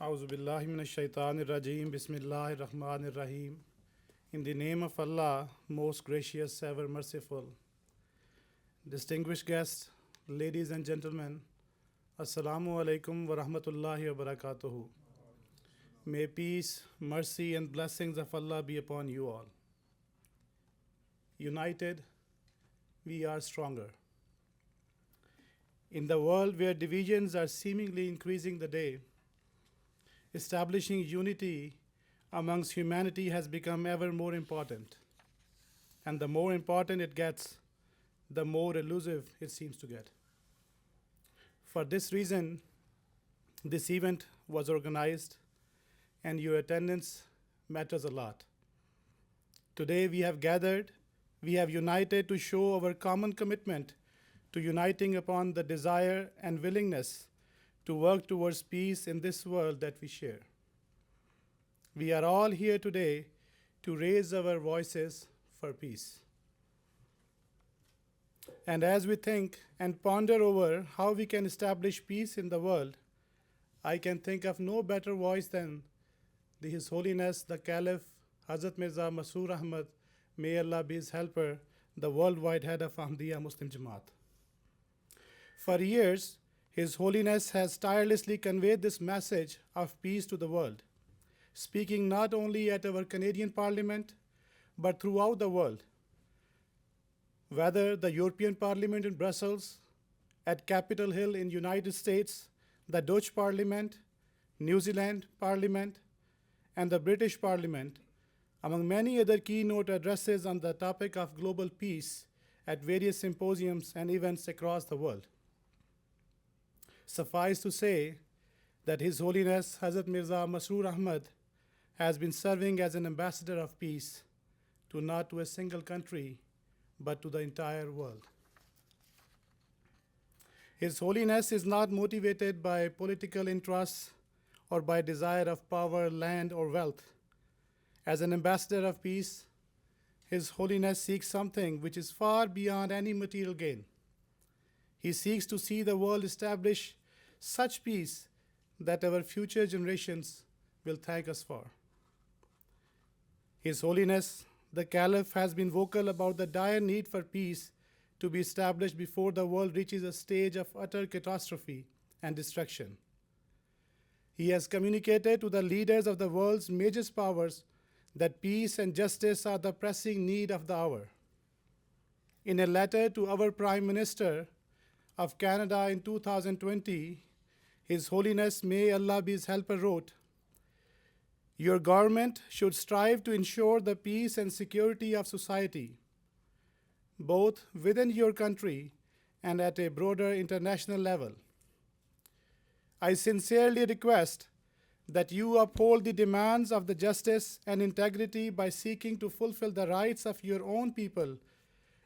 A'udhu billahi minash shaitanir rajim. Bismillahir rahmanir rahim. In the name of Allah, most gracious, ever merciful. Distinguished guests, ladies and gentlemen, Assalamu alaikum wa rahmatullahi wa barakatuhu. May peace, mercy, and blessings of Allah be upon you all. United, we are stronger. In the world where divisions are seemingly increasing the day, establishing unity amongst humanity has become ever more important. And the more important it gets, the more elusive it seems to get. For this reason, this event was organized, and your attendance matters a lot. Today we have gathered, we have united to show our common commitment to uniting upon the desire and willingness to work towards peace in this world that we share. We are all here today to raise our voices for peace. And as we think and ponder over how we can establish peace in the world, I can think of no better voice than His Holiness the Caliph Hazrat Mirza Masroor Ahmad, may Allah be his helper, the worldwide head of Ahmadiyya Muslim Jamaat. For years, His Holiness has tirelessly conveyed this message of peace to the world, speaking not only at our Canadian Parliament, but throughout the world, whether the European Parliament in Brussels, at Capitol Hill in United States, the Dutch Parliament, New Zealand Parliament, and the British Parliament, among many other keynote addresses on the topic of global peace at various symposiums and events across the world. Suffice to say that His Holiness Hazrat Mirza Masroor Ahmad has been serving as an ambassador of peace to not to a single country, but to the entire world. His Holiness is not motivated by political interests or by desire of power, land, or wealth. As an ambassador of peace, His Holiness seeks something which is far beyond any material gain. He seeks to see the world establish such peace that our future generations will thank us for. His Holiness, the Caliph, has been vocal about the dire need for peace to be established before the world reaches a stage of utter catastrophe and destruction. He has communicated to the leaders of the world's major powers that peace and justice are the pressing need of the hour. In a letter to our Prime Minister of Canada in 2020, His Holiness, may Allah be his helper, wrote, "Your government should strive to ensure the peace and security of society, both within your country and at a broader international level. I sincerely request that you uphold the demands of the justice and integrity by seeking to fulfill the rights of your own people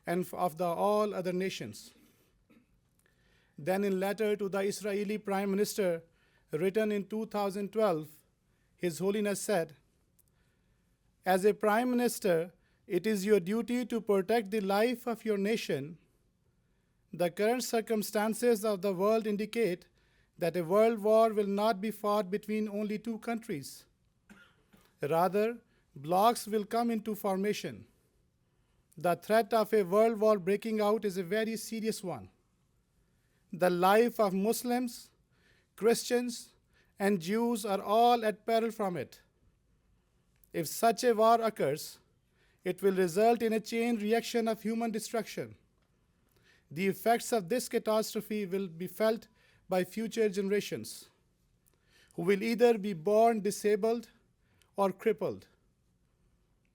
and of the all other nations." Then in letter to the Israeli Prime Minister, written in 2012, His Holiness said, "As a Prime Minister, it is your duty to protect the life of your nation. The current circumstances of the world indicate that a world war will not be fought between only two countries. Rather, blocs will come into formation. The threat of a world war breaking out is a very serious one. The life of Muslims, Christians, and Jews are all at peril from it. If such a war occurs, it will result in a chain reaction of human destruction. The effects of this catastrophe will be felt by future generations, who will either be born disabled or crippled.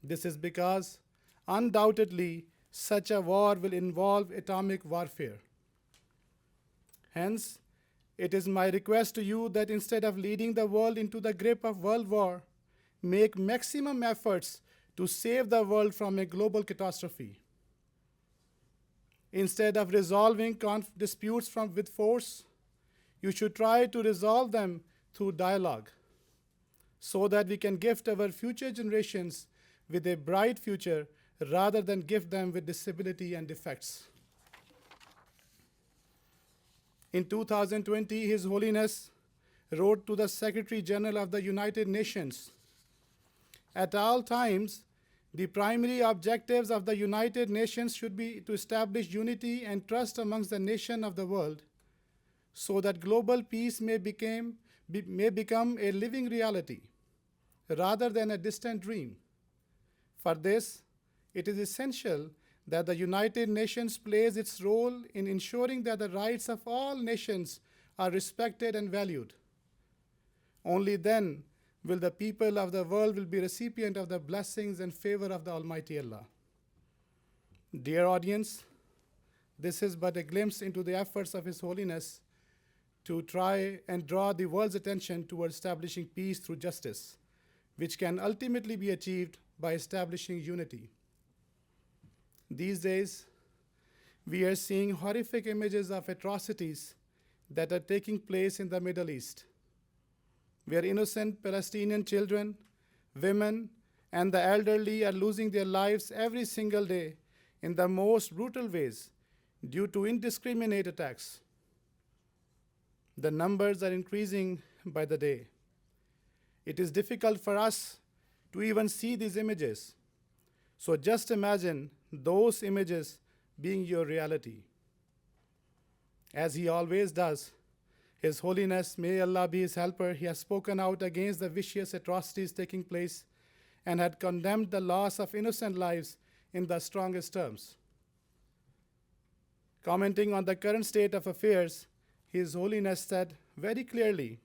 This is because, undoubtedly, such a war will involve atomic warfare. Hence, it is my request to you that instead of leading the world into the grip of world war, make maximum efforts to save the world from a global catastrophe. Instead of resolving disputes with force, you should try to resolve them through dialogue, so that we can gift our future generations with a bright future rather than gift them with disability and defects." In 2020, His Holiness wrote to the Secretary General of the United Nations, "At all times, the primary objectives of the United Nations should be to establish unity and trust amongst the nations of the world, so that global peace may become a living reality rather than a distant dream. For this, it is essential that the United Nations plays its role in ensuring that the rights of all nations are respected and valued. Only then will the people of the world will be recipient of the blessings and favor of the Almighty Allah." Dear audience, this is but a glimpse into the efforts of His Holiness to try and draw the world's attention towards establishing peace through justice, which can ultimately be achieved by establishing unity. These days, we are seeing horrific images of atrocities that are taking place in the Middle East, where innocent Palestinian children, women, and the elderly are losing their lives every single day in the most brutal ways due to indiscriminate attacks. The numbers are increasing by the day. It is difficult for us to even see these images. So just imagine those images being your reality. As He always does, His Holiness, may Allah be His helper, He has spoken out against the vicious atrocities taking place and had condemned the loss of innocent lives in the strongest terms. Commenting on the current state of affairs, His Holiness said very clearly,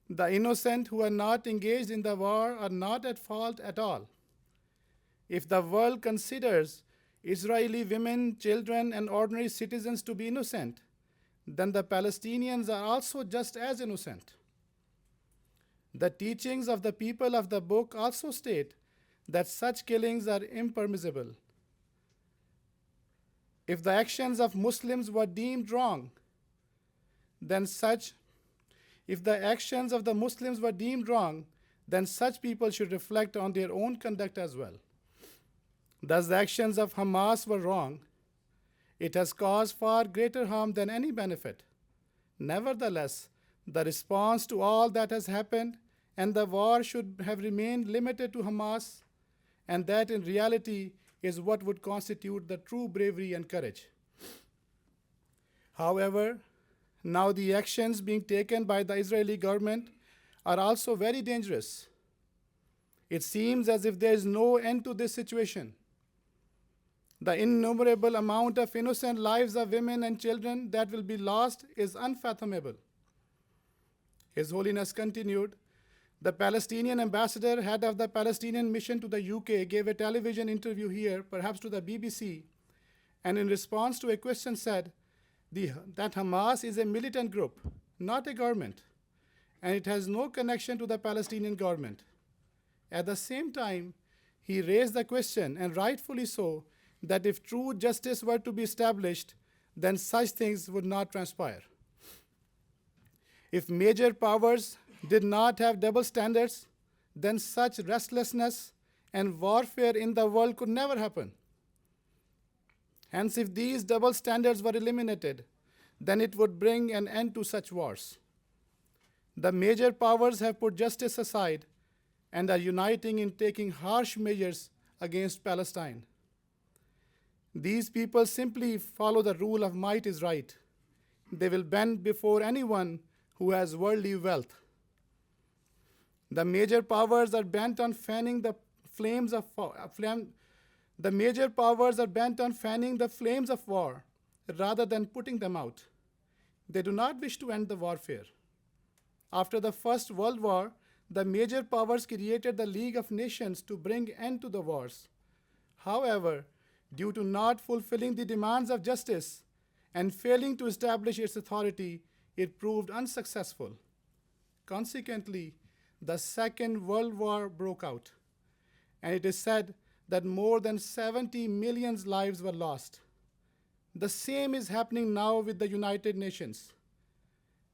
"The innocent who are not engaged in the war are not at fault at all. If the world considers Israeli women, children, and ordinary citizens to be innocent, then the Palestinians are also just as innocent. The teachings of the people of the book also state that such killings are impermissible. If the actions of Muslims were deemed wrong, then such people should reflect on their own conduct as well. Thus, the actions of Hamas were wrong. It has caused far greater harm than any benefit. Nevertheless, the response to all that has happened and the war should have remained limited to Hamas, and that in reality is what would constitute the true bravery and courage. However, now the actions being taken by the Israeli government are also very dangerous. It seems as if there is no end to this situation. The innumerable amount of innocent lives of women and children that will be lost is unfathomable." His Holiness continued, "The Palestinian ambassador, head of the Palestinian mission to the UK, gave a television interview here, perhaps to the BBC, and in response to a question said that Hamas is a militant group, not a government, and it has no connection to the Palestinian government. At the same time, he raised the question, and rightfully so, that if true justice were to be established, then such things would not transpire. If major powers did not have double standards, then such restlessness and warfare in the world could never happen. Hence, if these double standards were eliminated, then it would bring an end to such wars. The major powers have put justice aside and are uniting in taking harsh measures against Palestine. These people simply follow the rule of might is right. They will bend before anyone who has worldly wealth. The major powers are bent on fanning the flames of war rather than putting them out. They do not wish to end the warfare. After the First World War, the major powers created the League of Nations to bring end to the wars. However, due to not fulfilling the demands of justice and failing to establish its authority, it proved unsuccessful. Consequently, the Second World War broke out, and it is said that more than 70 million lives were lost. The same is happening now with the United Nations.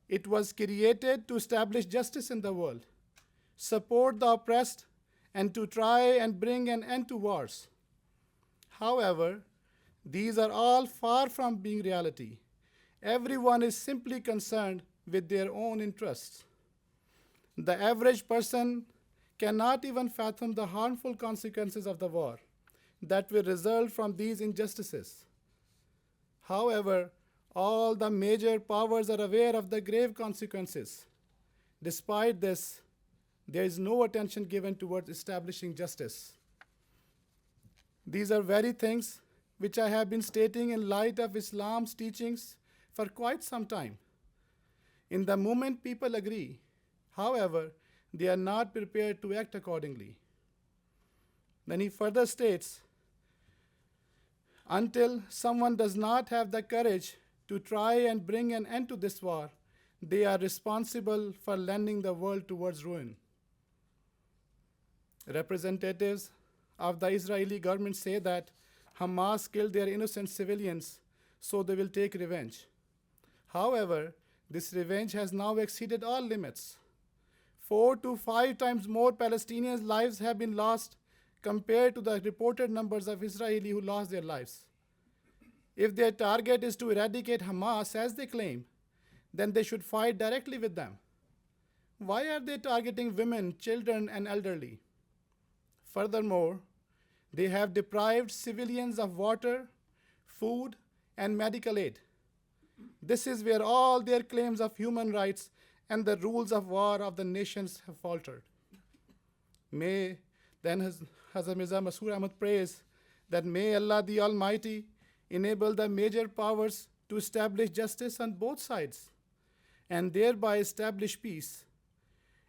It was created to establish justice in the world, support the oppressed, and to try and bring an end to wars. However, these are all far from being reality. Everyone is simply concerned with their own interests. The average person cannot even fathom the harmful consequences of the war that will result from these injustices. However, all the major powers are aware of the grave consequences. Despite this, there is no attention given towards establishing justice. These are very things which I have been stating in light of Islam's teachings for quite some time. In the moment people agree, however, they are not prepared to act accordingly. Then he further states, until someone does not have the courage to try and bring an end to this war, they are responsible for lending the world towards ruin. Representatives of the Israeli government say that Hamas killed their innocent civilians, so they will take revenge. However, this revenge has now exceeded all limits. 4 to 5 times more Palestinians' lives have been lost compared to the reported numbers of Israelis who lost their lives. If their target is to eradicate Hamas, as they claim, then they should fight directly with them. Why are they targeting women, children, and elderly? Furthermore, they have deprived civilians of water, food, and medical aid. This is where all their claims of human rights and the rules of war of the nations have faltered. Then Hazrat Mirza Masroor Ahmad prays that may Allah the Almighty enable the major powers to establish justice on both sides and thereby establish peace.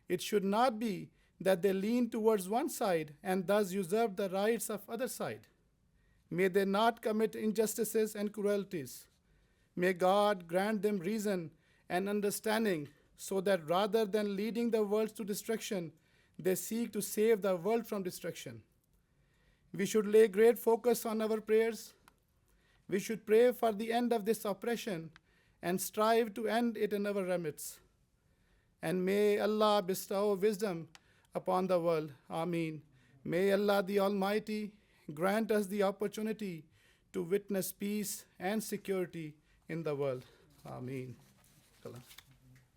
It should not be that they lean towards one side and thus usurp the rights of other side. May they not commit injustices and cruelties. May God grant them reason and understanding so that rather than leading the world to destruction, they seek to save the world from destruction. We should lay great focus on our prayers. We should pray for the end of this oppression and strive to end it in our remits. And may Allah bestow wisdom upon the world. Ameen. May Allah the Almighty grant us the opportunity to witness peace and security in the world. Ameen.